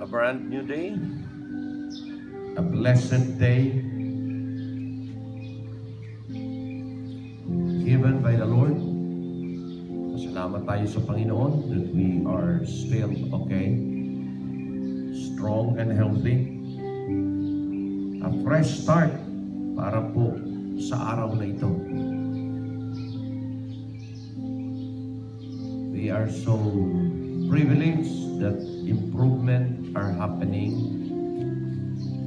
a brand new day, a blessed day given by the Lord. Salamat tayo sa Panginoon that we are still okay, strong and healthy. A fresh start para po sa araw na ito. We are so privileged that improvement are happening.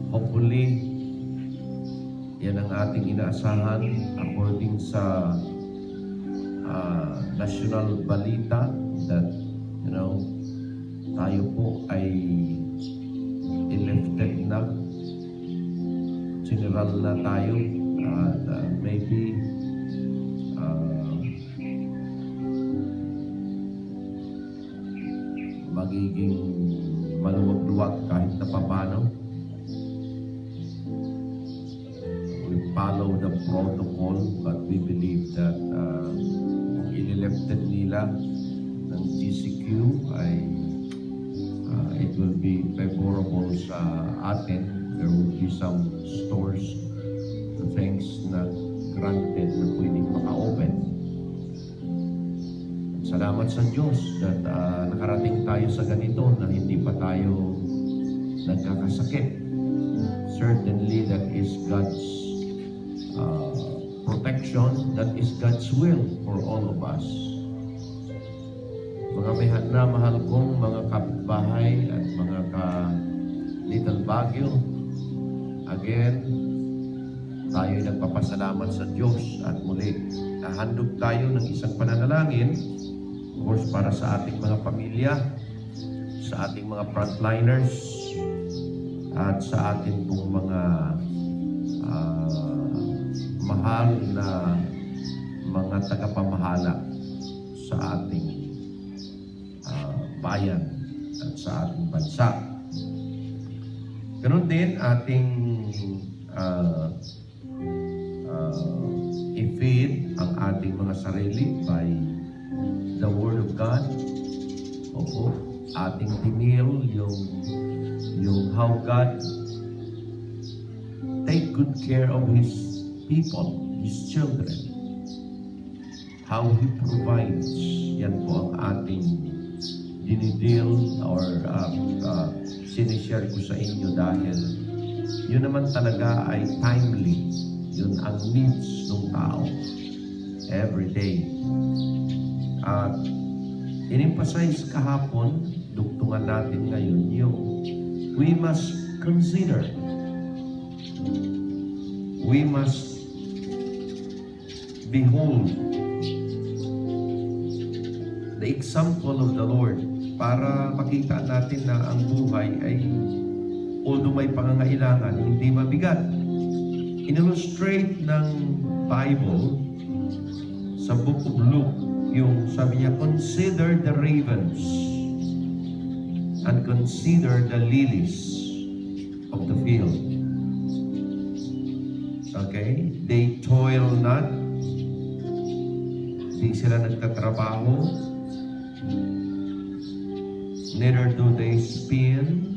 Hopefully, yan ang ating inaasahan according sa national balita that tayo po ay elected na, general na tayo, maybe magiging maluwag-luwag kahit na paano. We follow the protocol, but we believe that inelected nila ng GCQ ay it will be favorable sa atin. There will be some stores, things na granted na pwedeng maka-open. Salamat sa Diyos that nakarating tayo sa ganito na hindi pa tayo nagkakasakit. Certainly that is God's protection, that is God's will for all of us. Mga mahal kong mga kapitbahay at mga ka-Little Baguio, again, tayo nagpapasalamat sa Diyos at muli nahandog tayo ng isang pananalangin, of course, para sa ating mga pamilya, sa ating mga frontliners, at sa ating pong mga mahal na mga tagapamahala sa ating bayan at sa ating bansa. Ganon din ating i-feed ang ating mga sarili by the Word of God. Opo, ating tinil yung how God take good care of His people, His children. How He provides. Yan po ang ating dinidil or sinishare ko sa inyo dahil yun naman talaga ay timely. Yun ang needs ng tao every day. At in-emphasize kahapon, dugtungan natin ngayon yung we must consider, we must behold the example of the Lord para makita natin na ang buhay ay although may pangangailangan, hindi mabigat. In-illustrate ng Bible sa Book of Luke, yung sabi niya, consider the ravens and consider the lilies of the field. Okay? They toil not. Hindi sila nagtatrabaho. Neither do they spin.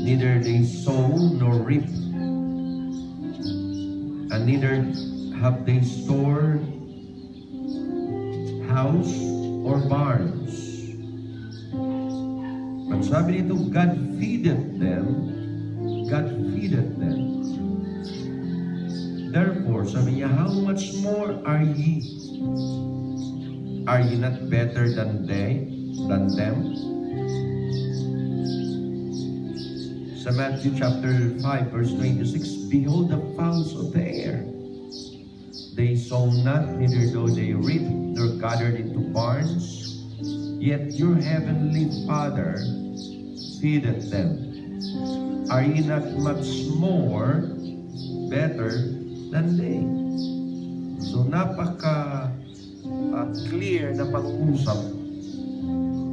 Neither they sow nor reap. And neither have they stored house or barns. But sabi nito, God feedeth them. God feedeth them. Therefore, sabi niya, how much more are ye? Are ye not better than them? Sa Matthew chapter 5, verse 26, behold the fowls of the air. They sow not, neither do they reap, nor gathered into barns, yet your heavenly Father feedeth them. Are ye not much more better than they? So napaka-clear na pag-usap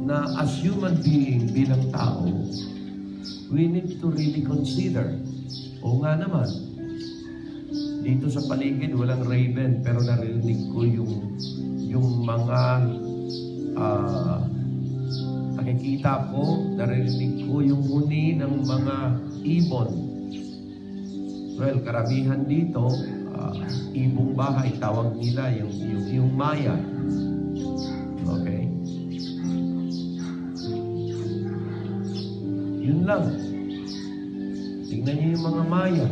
na as human being, bilang tao, we need to really consider. O nga naman, dito sa paligid walang raven, pero narinig ko yung mga nakikita ko, narinig ko yung huni ng mga ibon. Well, karamihan dito, ibong bahay, tawag nila yung maya. Okay? Yun lang. Tingnan niyo yung mga maya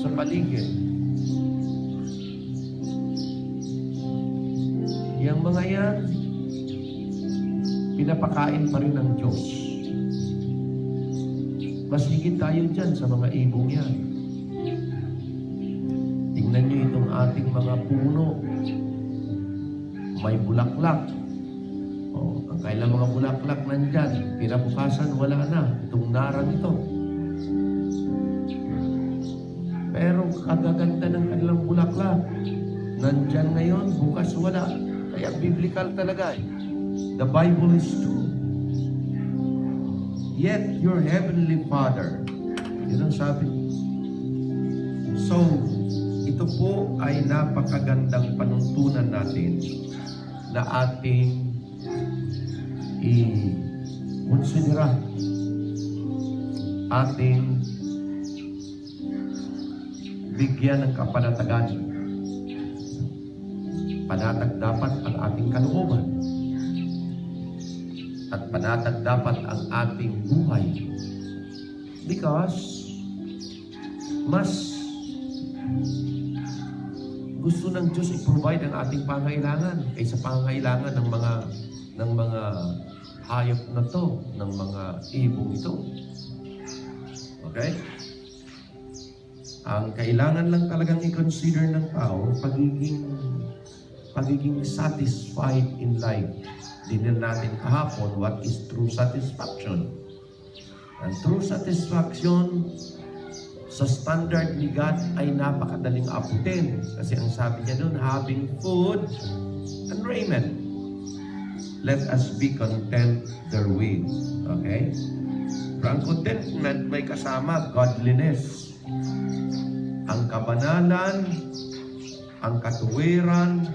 sa paligid. Yung mga yan, pinapakain pa rin ng Diyos. Mas higit tayo dyan sa mga ibong yan. Tingnan niyo itong ating mga puno. May bulaklak. Ang kailang mga bulaklak nandyan. Pinabukasan, wala na. Itong narang ito. Pero kagaganda ng kanilang bulaklak. Nandyan ngayon, bukas wala. Kaya biblical talaga eh. The Bible is true. Yet your heavenly Father. Yun ang sabi. So, ito po ay napakagandang panuntunan natin na ating i-konsidera, ating bigyan ng kapanatagan. Panatag dapat ang ating kalooban at panatag dapat ang ating buhay, because mas gusto ng Diyos i-provide ang ating pangailangan kaysa pangailangan ng mga hayop na to, ng mga ibong ito. Okay? Ang kailangan lang talagang i-consider ng tao, pagiging satisfied in life. Dinil natin kahapon, what is true satisfaction? And true satisfaction sa standard ni God ay napakadaling abutin. Kasi ang sabi niya doon, having food and raiment, let us be content therewith. Okay? Pero ang contentment may kasama godliness. Ang kabanalan, ang katuwiran,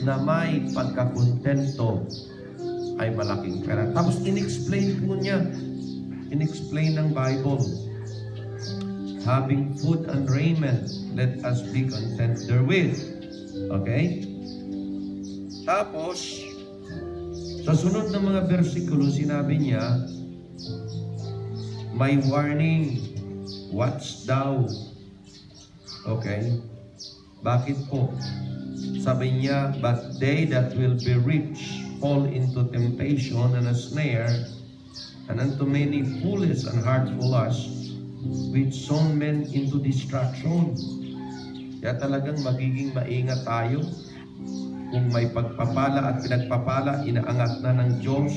na may pagkakontento ay malaking pera. Tapos in-explain po niya, in-explain ng Bible, having food and raiment, let us be content therewith. Okay? Tapos, sa sunod na mga versikulo, sinabi niya, may warning, watch thou. Okay? Bakit po? Sabi niya, but they that will be rich fall into temptation and a snare, and unto many foolish and hurtful lusts, which sown men into destruction. Kaya talagang magiging maingat tayo. Kung may pagpapala at pinagpapala, inaangat na ng Diyos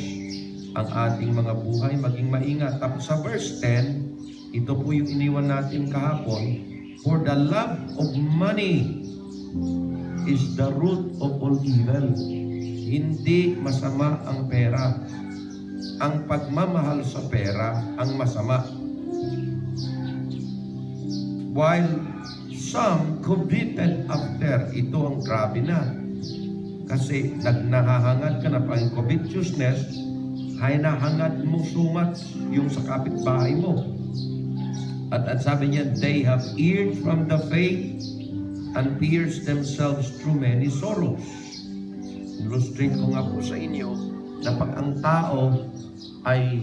ang ating mga buhay, maging maingat. Tapos sa verse 10, ito po yung iniwan natin kahapon, for the love of money is the root of all evil. Hindi masama ang pera. Ang pagmamahal sa pera ang masama. While some coveted after, ito ang grabe na. Kasi naghahangad ka na pang covetousness, ay nahangad mo sumat yung sa kapitbahay mo. At sabi niya, they have erred from the faith and pierced themselves through many sorrows. Illustrate ko nga po sa inyo na pag ang tao ay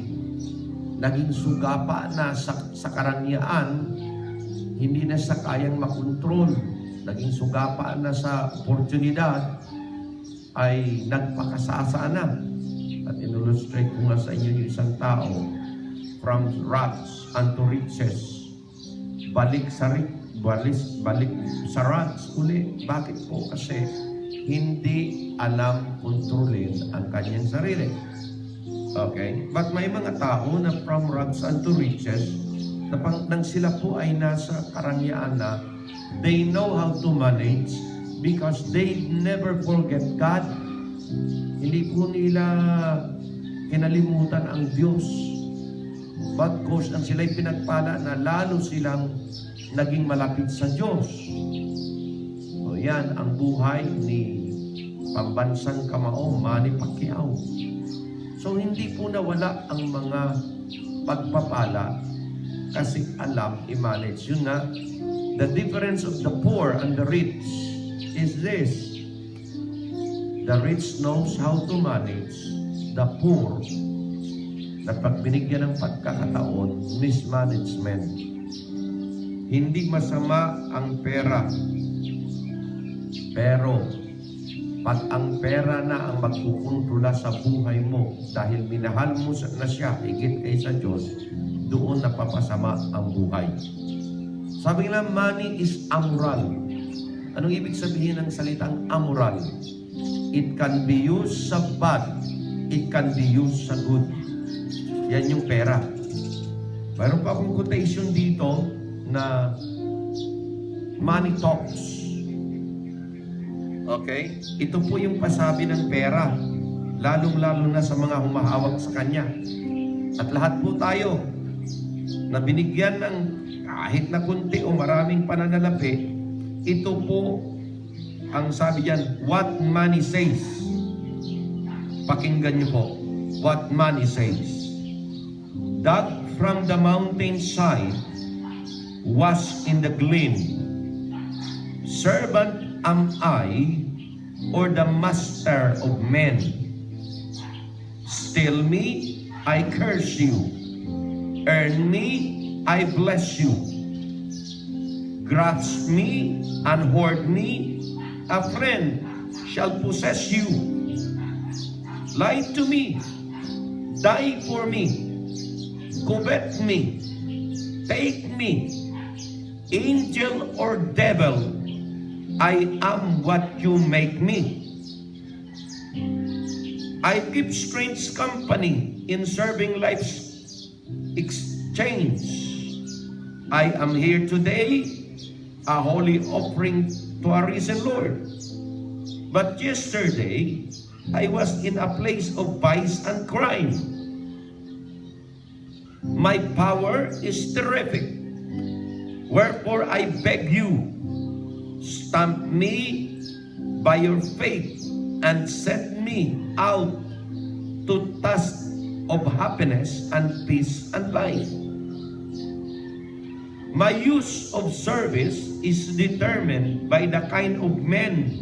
naging sugapa na sa karangyaan, hindi na sa kayang makontrol, naging sugapa na sa oportunidad, ay nagpakasasa na. At in-illustrate ko nga sa inyo yung isang tao, from rags unto riches, balik sa rags uli. Bakit po? Kasi hindi alam kontrolin ang kanyang sarili. Okay? But may mga tao na from rags unto riches, nang sila po ay nasa karangyaan na, they know how to manage because they never forget God. Hindi po nila kinalimutan ang Diyos. But cause nang sila'y pinagpala na lalo silang naging malapit sa Diyos. O yan ang buhay ni pambansang kamao, Manny Pacquiao. So hindi po nawala ang mga pagpapala kasi alam i-manage. Yun nga, the difference of the poor and the rich is this. The rich knows how to manage. The poor, na pag binigyan ng pagkakataon, mismanagement. Hindi masama ang pera. Pero, pag ang pera na ang magkukontrola sa buhay mo dahil minahal mo na siya higit kaysa Diyos, doon napapasama ang buhay. Sabi nila, money is amoral. Anong ibig sabihin ng salitang amoral? It can be used sa bad. It can be used sa good. Yan yung pera. Mayroon pa akong quotation dito na money talks. Okay? Ito po yung pasabi ng pera. Lalong-lalo na sa mga humahawak sa kanya. At lahat po tayo na binigyan ng kahit na kunti o maraming pananalapi, ito po ang sabi diyan, what money says. Pakinggan niyo po. What money says. Dug from the mountainside was in the glen. Servant am I, or the master of men? Steal me, I curse you. Earn me, I bless you. Grasp me and hoard me, a friend shall possess you. Lie to me, die for me, covet me, take me, angel or devil, I am what you make me. I keep strange company in serving life's exchange. I am here today, a holy offering to our risen Lord. But yesterday, I was in a place of vice and crime. My power is terrific. Wherefore I beg you, stamp me by your faith and set me out to task of happiness and peace and life. My use of service is determined by the kind of men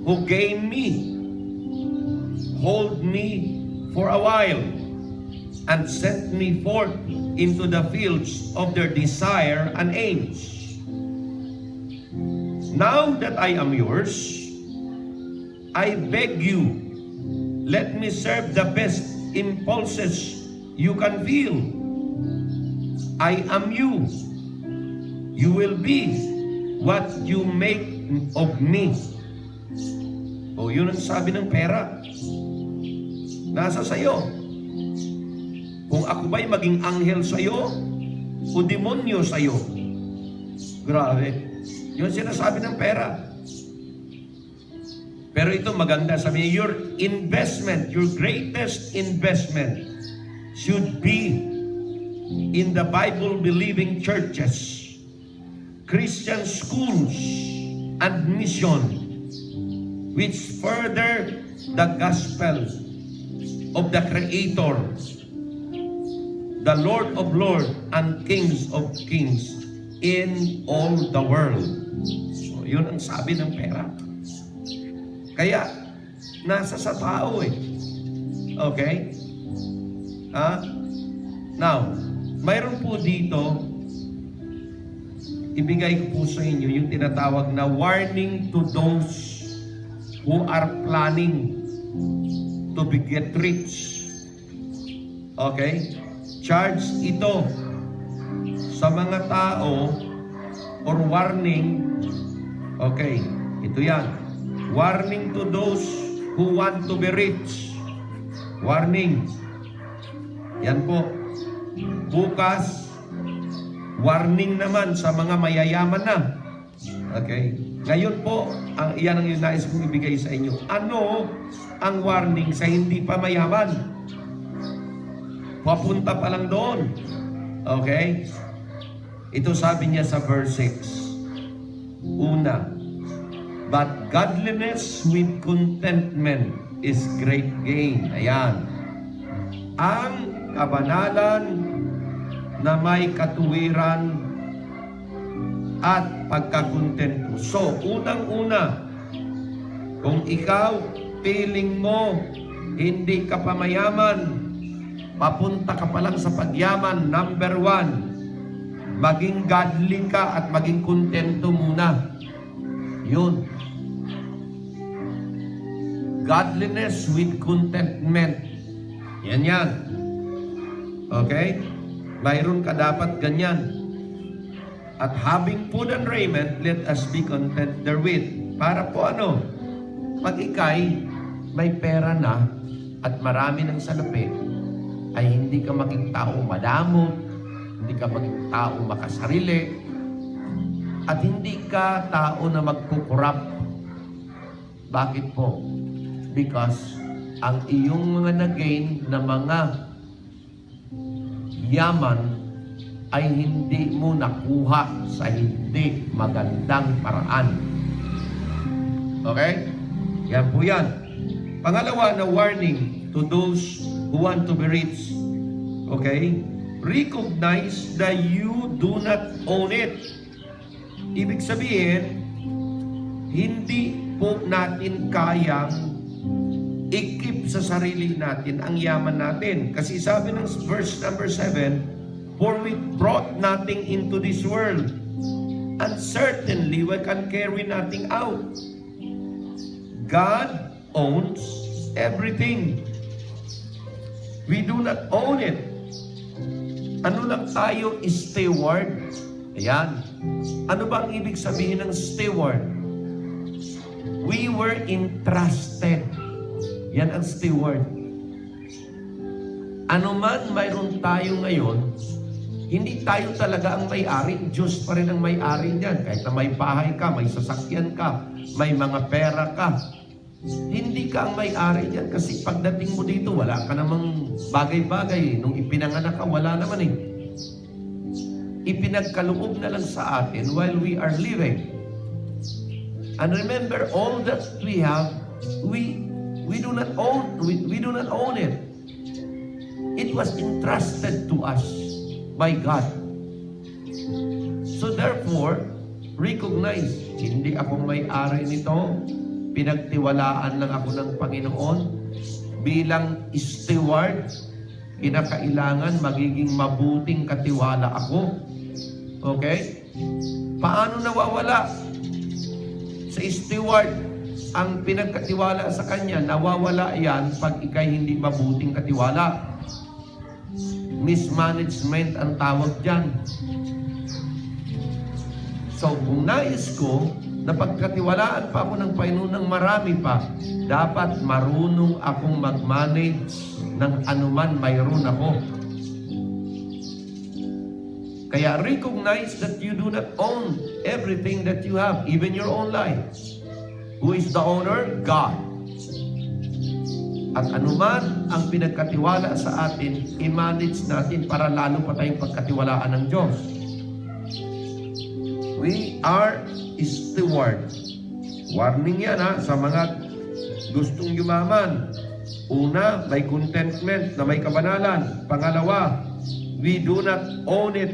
who gain me, hold me for a while, and sent me forth into the fields of their desire and aims. Now that I am yours, I beg you, let me serve the best impulses you can feel. I am you. You will be what you make of me. O yun ang sabi ng pera. Nasa sayo. Kung ako ba'y maging anghel sa'yo o demonyo sa'yo. Grabe. Yun sinasabi ng pera. Pero ito maganda. Sabi niya, your investment, your greatest investment should be in the Bible-believing churches, Christian schools, and mission, which further the gospel of the Creator, the Lord of Lords and Kings of Kings in all the world. So, yun ang sabi ng pera. Kaya, nasa sa tao eh. Okay? Now, mayroon po dito, ibigay ko po sa inyo yung tinatawag na warning to those who are planning to get rich. Okay? Charge ito sa mga tao or warning. Okay, ito yan. Warning to those who want to be rich. Warning. Yan po. Bukas, warning naman sa mga mayayaman na. Okay? Ngayon po, yan ang nais kong ibigay sa inyo. Ano ang warning sa hindi pa mayaman? Papunta pa lang doon. Okay? Ito sabi niya sa verse 6. Una, but godliness with contentment is great gain. Ayan. ang kabanalan na may katuwiran at pagkakontento. So, unang-una, kung ikaw, feeling mo, hindi ka pa mayaman, papunta ka pa lang sa pagyaman, number 1, maging godly ka at maging kontento muna. Yun. Godliness with contentment. Yan. Okay? Mayroon ka dapat ganyan. At having food and raiment, let us be content therewith. Para po ano? Pag ikay may pera na at marami ng salapi, ay hindi ka maging tao madamot, hindi ka maging tao makasarili, at hindi ka tao na magkukurap. Bakit po? Because ang iyong mga nagain na mga yaman ay hindi mo nakuha sa hindi magandang paraan. Okay? Yan po yan. Pangalawa na warning to those who want to be rich. Okay? Recognize that you do not own it. Ibig sabihin, hindi po natin kayang ikip sa sarili natin ang yaman natin. Kasi sabi ng verse number 7, for we brought nothing into this world, and certainly we can carry nothing out. God owns everything. We do not own it. Ano lang tayo? Steward. Ayan. Ano ba ang ibig sabihin ng steward? We were entrusted. Yan ang steward. Ano man mayroon tayo ngayon, hindi tayo talaga ang may-ari. Diyos pa rin ang may-ari niyan. Kahit na may bahay ka, may sasakyan ka, may mga pera ka, hindi ka ang may-ari niyan. Kasi pagdating mo dito, wala ka namang bagay-bagay. Nung ipinanganak ka, wala naman eh. Ipinagkaloob na lang sa atin while we are living. And remember, all that we have, we do not own it. It was entrusted to us by God. So therefore, recognize, hindi ako may-ari nito, pinagtiwalaan lang ako ng Panginoon. Bilang steward, kinakailangan magiging mabuting katiwala ako. Okay? Paano nawawala? Sa steward, ang pinagkatiwala sa kanya, nawawala yan pag ikay hindi mabuting katiwala. Mismanagement ang tawag dyan. So, kung nais ko na pagkatiwalaan pa ako ng Panginoon ng marami pa, dapat marunong akong mag-manage ng anuman mayroon ako. Kaya recognize that you do not own everything that you have, even your own life. Who is the owner? God. At anuman ang pinagkatiwala sa atin, i-manage natin para lalo pa tayong pagkatiwalaan ng Diyos. We are steward. Warning yan sa mga gustong yumaman. Una, may contentment na may kabanalan. Pangalawa, we do not own it.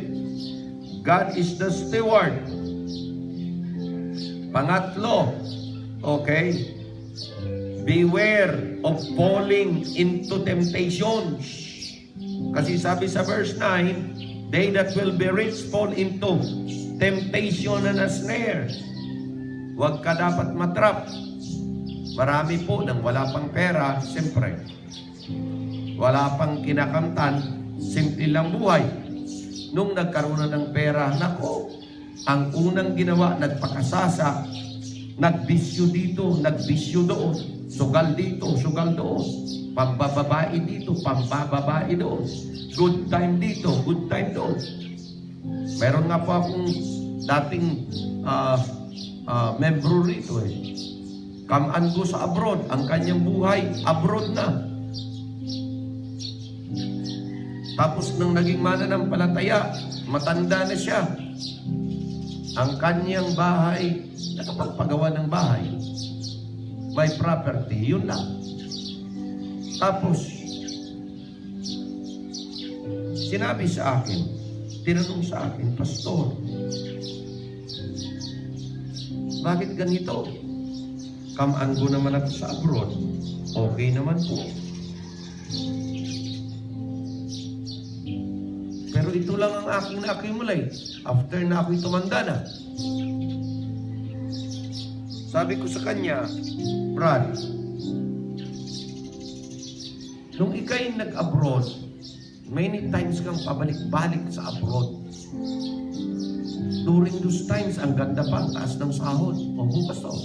God is the steward. Pangatlo, okay, beware of falling into temptations. Kasi sabi sa verse 9, they that will be rich fall into temptation and a snare. Huwag ka dapat matrap. Marami po nang wala pang pera, siyempre. Wala pang kinakamtan, simple lang buhay. Nung nagkaroon na ng pera, nako, ang unang ginawa, nagpakasasa, nagbisyo dito, nagbisyo doon, sugal dito, sugal doon, pambababae dito, pambababae doon, good time dito, good time doon. Meron nga po akong dating membro rito come and go sa abroad. Ang kanyang buhay, abroad na. Tapos nang naging mananampalataya, matanda na siya. Ang kanyang bahay, nakapagpagawa ng bahay. May property, yun lang. Tapos, sinabi sa akin, tinanong sa akin, Pastor, bakit ganito? Come-and-go naman ako sa abroad. Okay naman po. Pero ito lang ang aking na-accumulate after na ako'y tumanda na. Sabi ko sa kanya, Brad, nung ikay nag-abroad, many times kang pabalik-balik sa abroad. During those times, ang ganda pa, ang taas ng sahod. O, bukas to.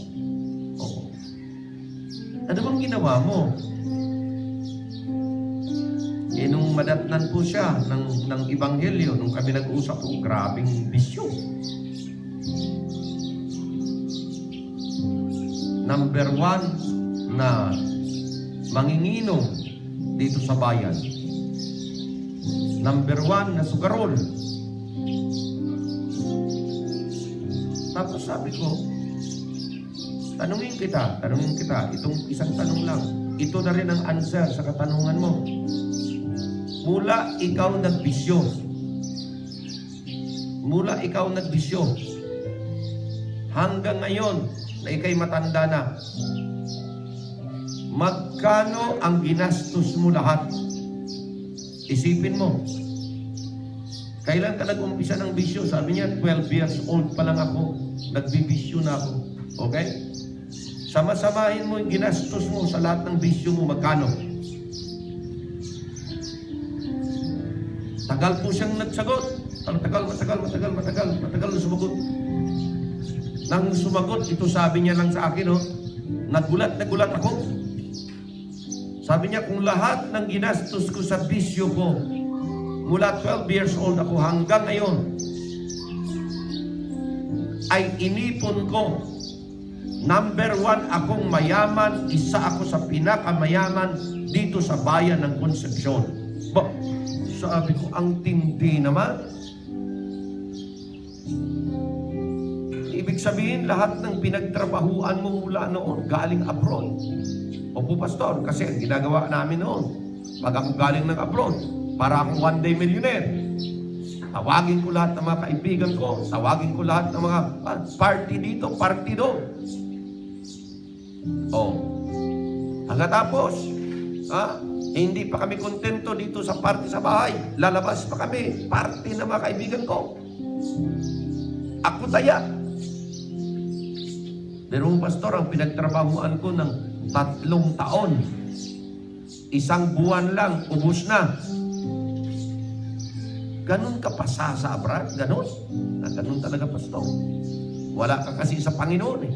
Oo. Ano bang ginawa mo? Nung madatnan po siya ng Ebanghelyo, nung kami nag-usap po, grabing bisyo. Number 1 na manginginom dito sa bayan. Number 1 na sugarol. Tapos sabi ko, tanungin kita, itong isang tanong lang. Ito na rin ang answer sa katanungan mo. Mula ikaw nagbisyo, hanggang ngayon na ikay matanda na, magkano ang ginastos mo lahat? Isipin mo. Kailan ka nag-umpisa ng bisyo? Sabi niya, 12 years old pa lang ako. Nagbibisyo na ako. Okay? Sama-samahin mo yung ginastos mo sa lahat ng bisyo mo, magkano? Tagal po siyang nagsagot. Matagal na sumagot. Nang sumagot, ito sabi niya lang sa akin, nagulat ako. Sabi niya, kung lahat ng ginastos ko sa bisyo ko, mula 12 years old ako hanggang ngayon, ay inipon ko. Number 1, akong mayaman, isa ako sa pinakamayaman dito sa bayan ng Concepcion. Sabi ko, ang tindi naman. Ibig sabihin, lahat ng pinagtrabahuan mo mula noon, galing abroad. Opo, Pastor, kasi ang ginagawa namin noon, pag ako galing ng abroad, para akong one day millionaire. Tawagin ko lahat ng mga kaibigan ko, tawagin ko lahat ng mga party dito, party doon. Pagkatapos, hindi pa kami kontento dito sa party sa bahay. Lalabas pa kami. Party ng mga kaibigan ko. Ako taya. Pero Pastor, ang pinagtrabahuan ko ng 3 taon. 1 buwan lang, ubos na. Ganun ka pa sa abroad? Ganun? Ganun talaga, Pastor. Wala ka kasi sa Panginoon eh.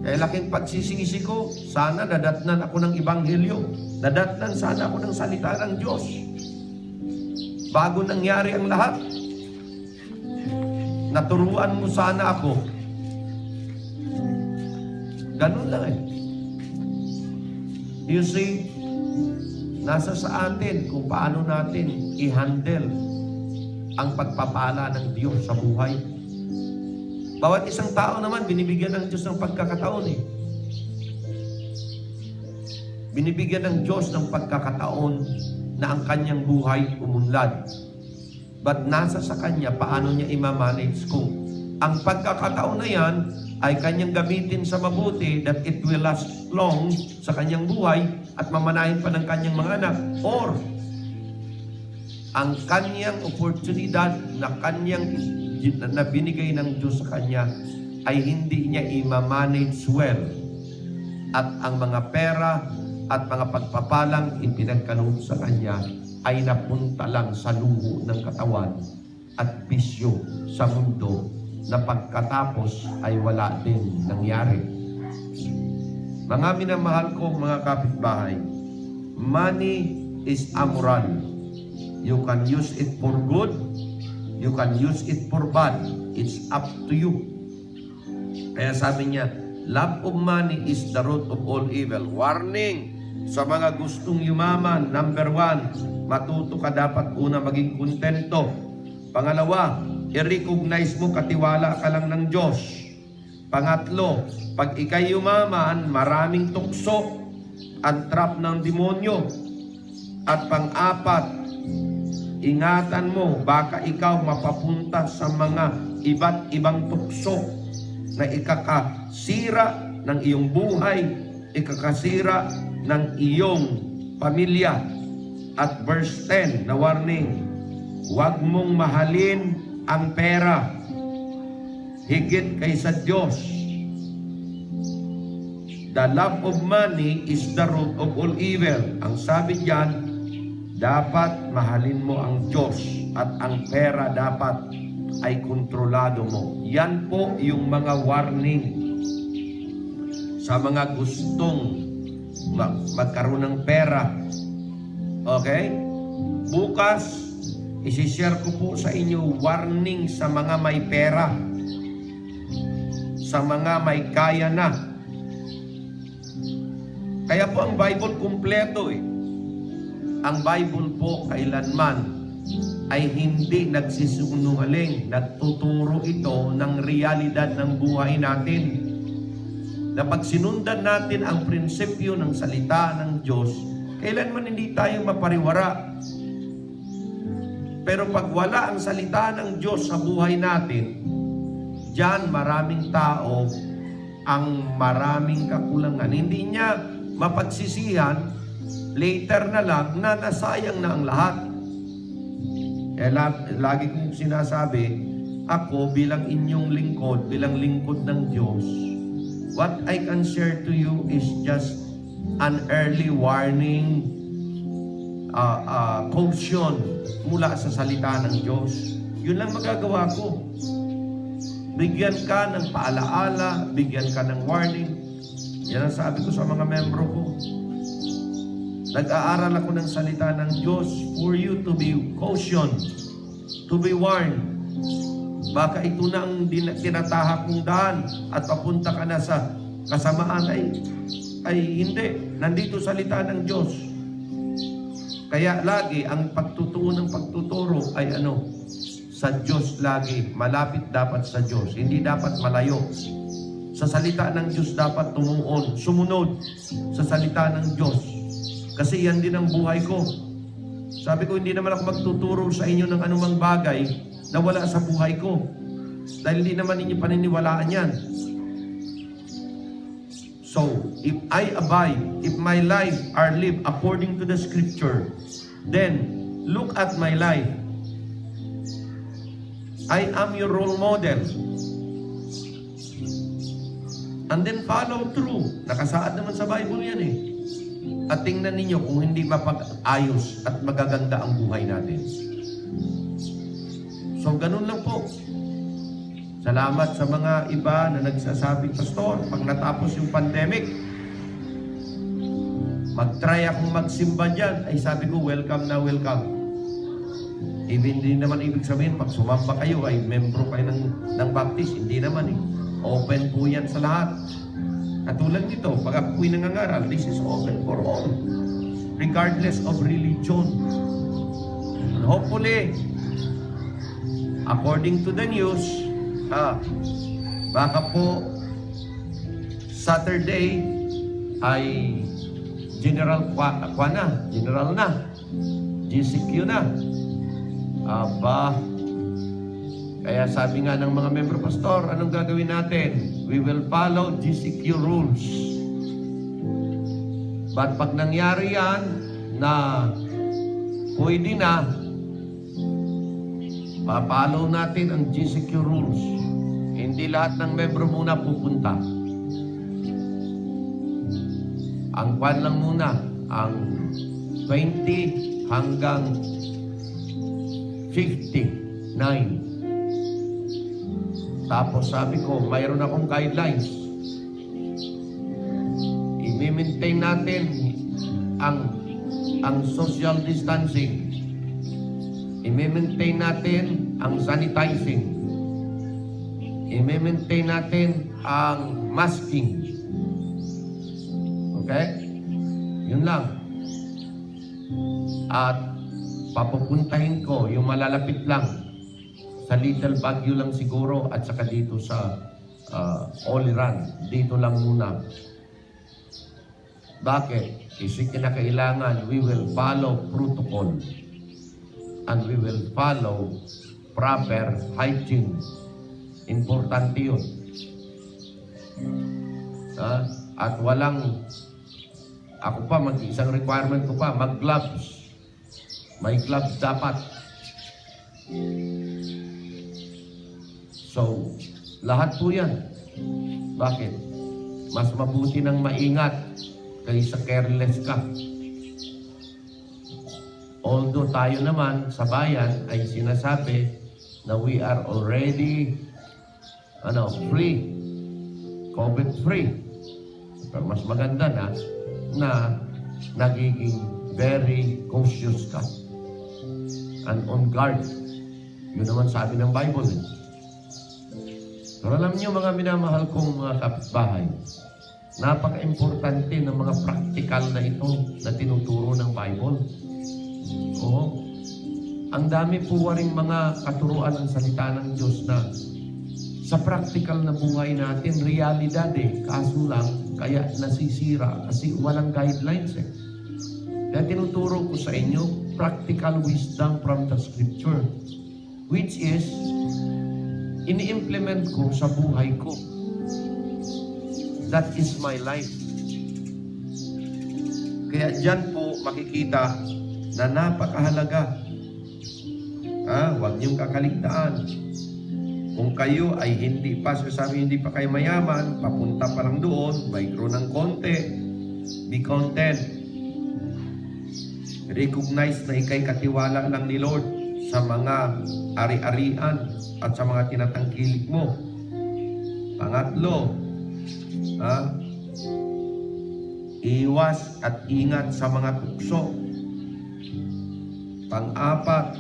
Kaya laking pagsisisi ko, sana nadatnan ako ng Ebanghelyo. Nadatnan sana ako ng salita ng Diyos. Bago nangyari ang lahat, naturuan mo sana ako. Ganun lang eh. You see, nasa sa atin kung paano natin i-handle ang pagpapala ng Diyos sa buhay. Bawat isang tao naman, binibigyan ng Diyos ng pagkakataon eh. Binibigyan ng Diyos ng pagkakataon na ang kanyang buhay umunlad. But nasa sa kanya, paano niya i-manage kung ang pagkakataon na yan ay kanyang gamitin sa mabuti that it will last long sa kanyang buhay at mamanahin pa ng kanyang mga anak, or ang kanyang oportunidad na binigay ng Diyos sa kanya ay hindi niya i-manage well, at ang mga pera at mga pagpapalang ipinagkaloob sa kanya ay napunta lang sa luho ng katawan at bisyo sa mundo na pagkatapos ay wala din nangyari. Mga minamahal kong mga kapitbahay, money is amoral. You can use it for good, you can use it for bad. It's up to you. Kaya sabi niya, love of money is the root of all evil. Warning sa mga gustong yumaman. Number 1, matuto ka dapat una maging kontento. Pangalawa, i-recognize mo katiwala ka lang ng Diyos. Pangatlo, pag ikay yumaman, maraming tukso, ang trap ng demonyo. At pang-apat, ingatan mo, baka ikaw mapapunta sa mga iba't ibang tukso na ikakasira ng iyong buhay, ikakasira ng iyong pamilya. At verse 10 na warning, huwag mong mahalin ang pera higit kaysa Diyos. The love of money is the root of all evil. Ang sabi diyan, dapat mahalin mo ang Diyos at ang pera dapat ay kontrolado mo. Yan po yung mga warning sa mga gustong magkaroon ng pera. Okay? Bukas, isishare ko po sa inyo warning sa mga may pera, sa mga may kaya na. Kaya po ang Bible kumpleto eh. Ang Bible po kailanman ay hindi nagsisinungaling. Nagtuturo ito ng realidad ng buhay natin. Na pag sinundan natin ang prinsipyo ng salita ng Diyos, kailanman hindi tayo mapariwara. Pero pag wala ang salita ng Diyos sa buhay natin, diyan maraming tao ang maraming kakulangan. Hindi niya mapagsisihan, later na lang na nasayang na ang lahat. Lagi kong sinasabi, ako bilang inyong lingkod, bilang lingkod ng Diyos, what I can share to you is just an early warning, caution mula sa salita ng Diyos. Yun lang magagawa ko. Bigyan ka ng paalaala, bigyan ka ng warning. Yan ang sabi ko sa mga membro ko. Nag-aaral ako ng salita ng Diyos for you to be cautioned, to be warned. Baka ito na ang tinatahak mong daan at papunta ka na sa kasamaan ay hindi. Nandito salita ng Diyos. Kaya lagi ang pagtuturo ng pagtuturo ay sa Diyos lagi. Malapit dapat sa Diyos. Hindi dapat malayo. Sa salita ng Diyos dapat tumuon, sumunod sa salita ng Diyos. Kasi yan din ang buhay ko. Sabi ko, hindi naman ako magtuturo sa inyo ng anumang bagay na wala sa buhay ko. Dahil hindi naman ninyo paniniwalaan yan. So, if I abide, if my life are lived according to the Scripture, then look at my life. I am your role model. And then follow through. Nakasaad naman sa Bible yan eh. At tingnan ninyo kung hindi mapag-ayos at magaganda ang buhay natin. So, ganun lang po. Salamat sa mga iba na nagsasabi, Pastor, pag natapos yung pandemic, mag-try akong magsimba dyan. Ay sabi ko, welcome na welcome. Hindi naman ibig sabihin, pag sumamba kayo, ay membro kayo ng Baptist. Hindi naman eh. Open po yan sa lahat. Katulad nito, pag ako'y nangangaral, this is open for all. Regardless of religion. And hopefully, according to the news, baka po Saturday ay General na. GCQ na. Kaya sabi nga ng mga membro, Pastor, anong gagawin natin? We will follow GCQ rules. But pag nangyari yan na pwede na, papalo natin ang GCQ rules. Hindi lahat ng membro muna pupunta. Ang kwan lang muna, ang 20 hanggang 59. Tapos sabi ko, mayroon akong guidelines. I-maintain natin ang social distancing. I-maintain natin ang sanitizing. I-maintain natin ang masking. Okay? Yun lang. At papupuntahin ko yung malalapit lang. Sa Little Baguio lang siguro at saka dito sa Oliran. Dito lang muna. Bakit? Kasi kinakailangan we will follow protocol. and we will follow proper hygiene. Importante yun. At walang, ako pa, isang requirement ko pa, mag-gloves. May gloves dapat. So, lahat po yan. Bakit? Mas mabuti ng maingat kaysa careless ka. Although tayo naman sa bayan ay sinasabi na we are already free, COVID-free. Pero mas maganda na nagiging very cautious ka and on guard. Yun naman sabi ng Bible. Pero alam niyo mga minamahal kong mga kapitbahay, napaka-importante ng mga practical na ito na tinuturo ng Bible. Oo. Ang dami po ring mga katuruan ng salita ng Diyos na sa practical na buhay natin, realidad kaso lang, kaya nasisira kasi walang guidelines Kaya tinuturo ko sa inyo, practical wisdom from the Scripture, which is, ini-implement ko sa buhay ko. That is my life. Kaya dyan po makikita na napakahalaga. Huwag niyong kakaligtaan. Kung kayo ay hindi pa, hindi pa kayo mayaman, papunta pa lang doon, mayroon ng konti, be content. Recognize na ikay katiwala lang ni Lord sa mga ari-arian at sa mga tinatangkilik mo. Pangatlo, iwas at ingat sa mga tukso. Pang-apat,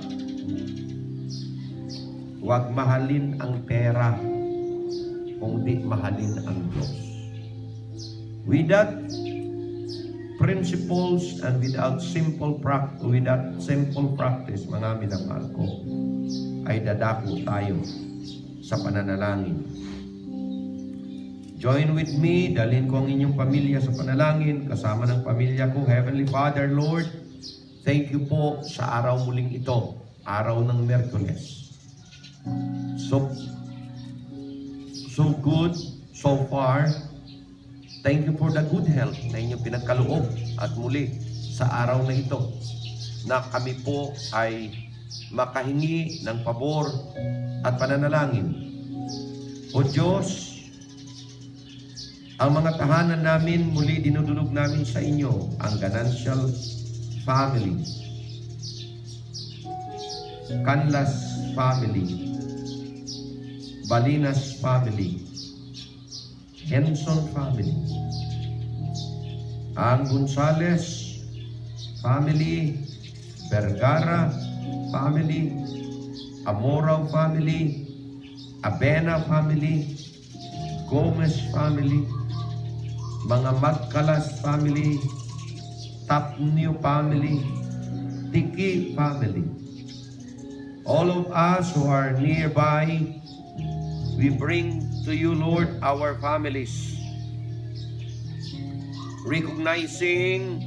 huwag mahalin ang pera kung di mahalin ang Diyos. Without principles and without simple practice, mga minamahal ko, ay dadako tayo sa pananalangin. Join with me, dalhin ko ang inyong pamilya sa panalangin, kasama ng pamilya ko. Heavenly Father, Lord, thank you po sa araw muling ito, araw ng Miyerkules. So good so far. Thank you for the good health na inyong pinagkaloob at muli sa araw na ito na kami po ay makahingi ng pabor at pananalangin. O Diyos, ang mga tahanan namin muli dinudulog namin sa inyo, ang Ganancial family, Canlas family, Balinas family, Henson family, ang Gonzales family, Vergara family, Amorao family, Abena family, Gomez family, mga Magkalas family, Tapnio family, Tiki family. All of us who are nearby, we bring to you, Lord, our families. Recognizing,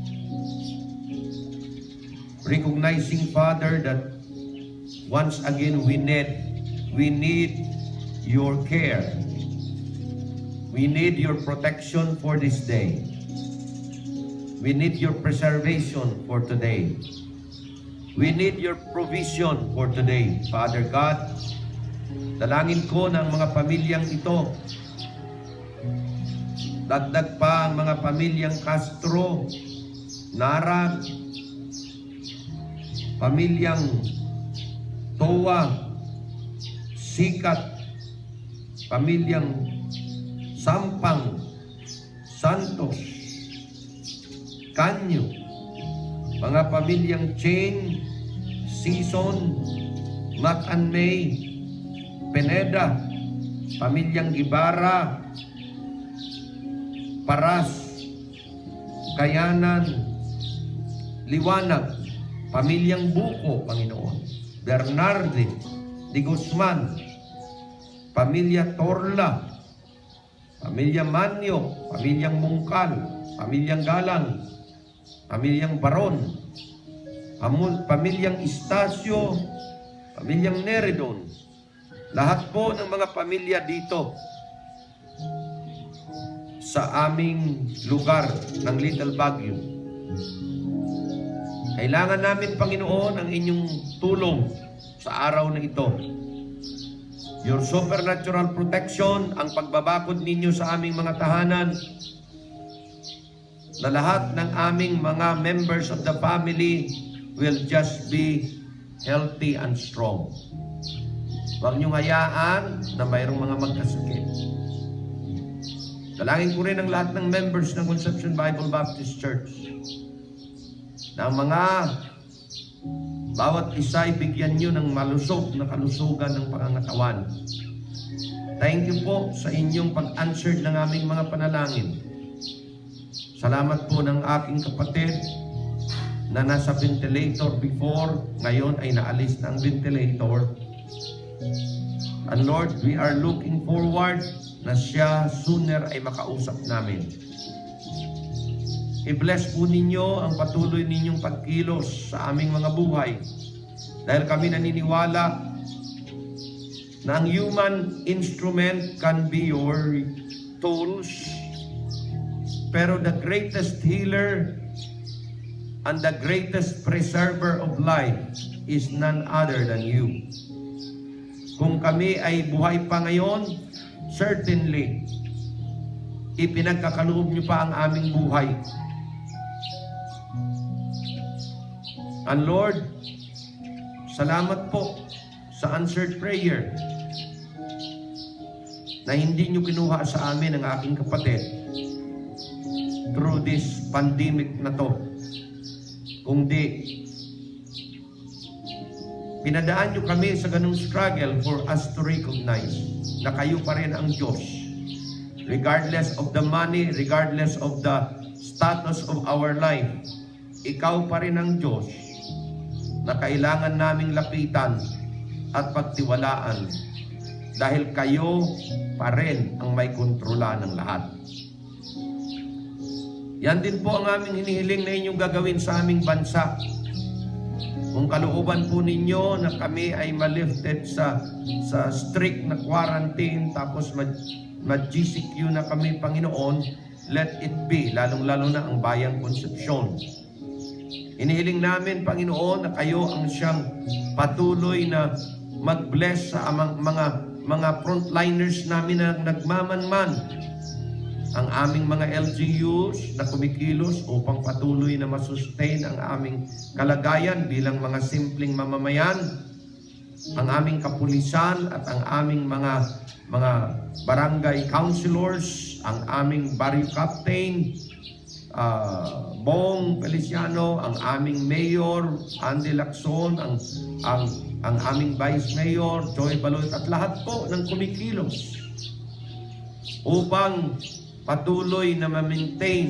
Father, that once again we need your care. We need your protection for this day. We need your preservation for today. We need your provision for today, Father God. Dalangin ko ng mga pamilyang ito. Dagdag pa ang mga pamilyang Castro, Narag, pamilyang Towa, Sikat, pamilyang Sampang, Santos, Kanyo, mga pamilyang Chain, Season, Mac and May, Pineda, pamilyang Ibarra, Paras, Kayanan, Liwanag, pamilyang Buko, Panginoon, Bernarde, Di Guzman, pamilya Torla, pamilya Manyo, pamilyang Mungkal, pamilyang Galang, pamilyang Baron, pamilyang Istasio, pamilyang Neredon, lahat po ng mga pamilya dito sa aming lugar ng Little Baguio. Kailangan namin, Panginoon, ang inyong tulong sa araw na ito. Your supernatural protection, ang pagbabakod ninyo sa aming mga tahanan, na lahat ng aming mga members of the family will just be healthy and strong. Huwag niyong hayaan na mayroong mga magkasakit. Dalangin ko rin ang lahat ng members ng Conception Bible Baptist Church na ang mga bawat isa ay bigyan nyo ng malusog na kalusugan ng pangangatawan. Thank you po sa inyong pag-answer ng aming mga panalangin. Salamat po ng aking kapatid na nasa ventilator before, ngayon ay naalis na ang ventilator. And Lord, we are looking forward na siya sooner ay makausap namin. I-bless po ninyo ang patuloy ninyong pagkilos sa aming mga buhay. Dahil kami naniniwala na ang human instrument can be your tools, pero the greatest healer and the greatest preserver of life is none other than you. Kung kami ay buhay pa ngayon, certainly, ipinagkakaloob niyo pa ang aming buhay. And Lord, salamat po sa answered prayer na hindi niyo kinuha sa amin ang aking kapatid through this pandemic na to. Kundi, pinadaan niyo kami sa ganung struggle for us to recognize na kayo pa rin ang Diyos. Regardless of the money, regardless of the status of our life, ikaw pa rin ang Diyos na kailangan naming lapitan at pagtiwalaan dahil kayo pa rin ang may kontrola ng lahat. Yan din po ang aming hinihiling na inyong gagawin sa aming bansa. Kung kalooban po ninyo na kami ay malifted sa strict na quarantine, tapos mag-GCQ na kami, Panginoon, let it be, lalong-lalo na ang Bayang Concepcion. Inihiling namin, Panginoon, na kayo ang siyang patuloy na mag-bless sa mga frontliners namin na nagmamanman, ang aming mga LGUs na kumikilos upang patuloy na masustain ang aming kalagayan bilang mga simpleng mamamayan, ang aming kapulisan at ang aming mga barangay councilors, ang aming barrio captain, Bong Feliciano, ang aming mayor, Andy Lacson, ang aming vice mayor, Joy Baloy, at lahat po ng kumikilos upang patuloy na ma-maintain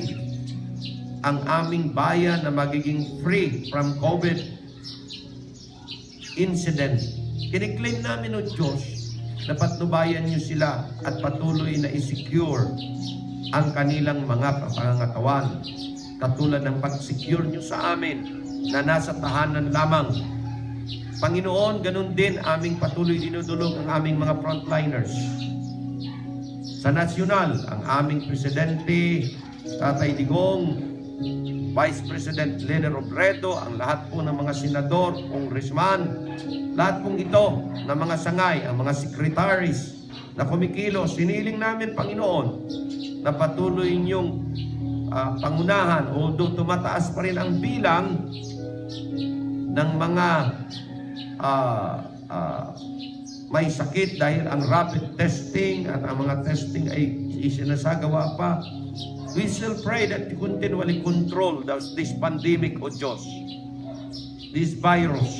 ang aming bayan na magiging free from COVID incident. Kiniklaim namin o Diyos na patnubayan niyo sila at patuloy na i-secure ang kanilang mga pangangatawan, katulad ng pag-secure niyo sa amin na nasa tahanan lamang. Panginoon, ganun din aming patuloy dinudulog ang aming mga frontliners. Sa nasyonal, ang aming Presidente, Tatay Digong, Vice President Lene Robredo, ang lahat po ng mga senador, congressman, lahat pong ito na mga sangay, ang mga secretaries na kumikilos, siniling namin, Panginoon, na patuloy niyong pangunahan, although tumataas pa rin ang bilang ng mga may sakit dahil ang rapid testing at ang mga testing ay isinasagawa pa. We still pray that you continually control this pandemic, O Diyos, this virus.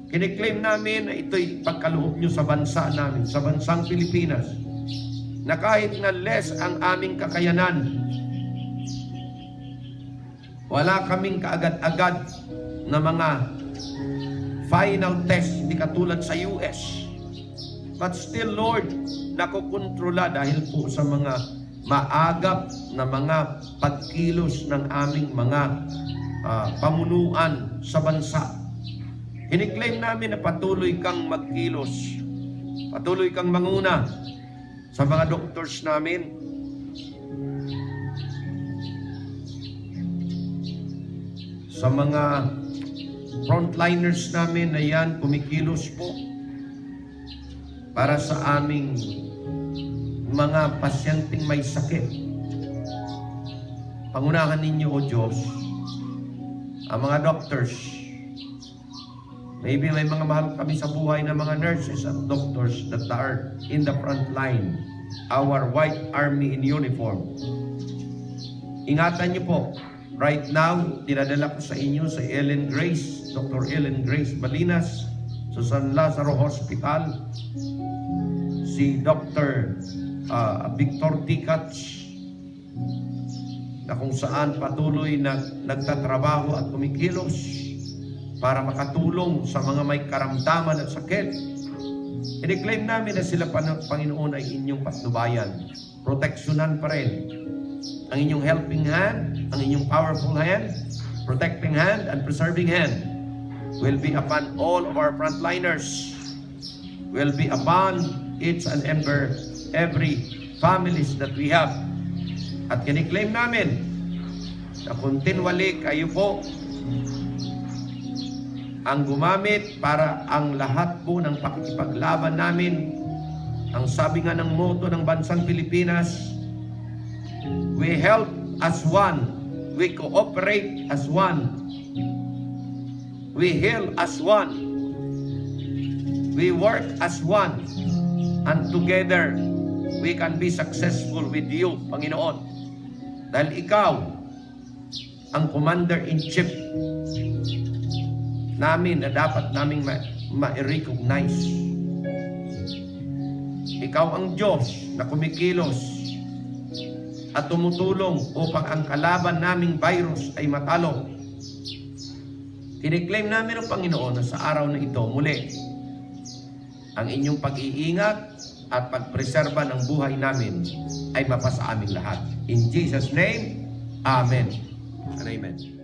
Kiniklaim namin na ito'y pagkaloob nyo sa bansa namin, sa bansang Pilipinas, na kahit na less ang aming kakayanan, wala kaming kaagad-agad na mga final test, hindi katulad sa US. But still, Lord, nakukontrola dahil po sa mga maagap na mga pagkilos ng aming mga pamunuan sa bansa. Kiniklaim namin na patuloy kang magkilos, patuloy kang manguna sa mga doctors namin, sa mga frontliners namin na yan, kumikilos po para sa aming mga pasyenteng may sakit. Pangunahan ninyo, O Diyos, ang mga doctors. Maybe may mga mahal kami sa buhay na mga nurses at doctors that are in the front line, our white army in uniform. Ingatan niyo po. Right now, dinadala ko sa inyo sa Ellen Grace, Dr. Ellen Grace Balinas, sa San Lazaro Hospital, si Dr. Victor Ticats, na kung saan patuloy na nagtatrabaho at kumikilos para makatulong sa mga may karamdaman at sakit. I-declaim namin na sila, Panginoon, ay inyong patnubayan. Proteksyonan pa rin ang inyong helping hand, ang inyong powerful hand, protecting hand, and preserving hand will be upon all of our frontliners, will be upon each and every families that we have. At kiniklaim namin na continually kayo po ang gumamit para ang lahat po ng pakikipaglaban namin. Ang sabi nga ng motto ng bansang Pilipinas, we help as one, we cooperate as one, we heal as one, we work as one, and together we can be successful with you, Panginoon. Dahil ikaw ang commander-in-chief namin na dapat naming ma-recognize. Ikaw ang Diyos na kumikilos at tumutulong upang ang kalaban naming virus ay matalo. Kiniklaim namin ang Panginoon na sa araw na ito muli ang inyong pag-iingat at pagpreserba ng buhay namin ay mapasa aming lahat. In Jesus' name, Amen and Amen.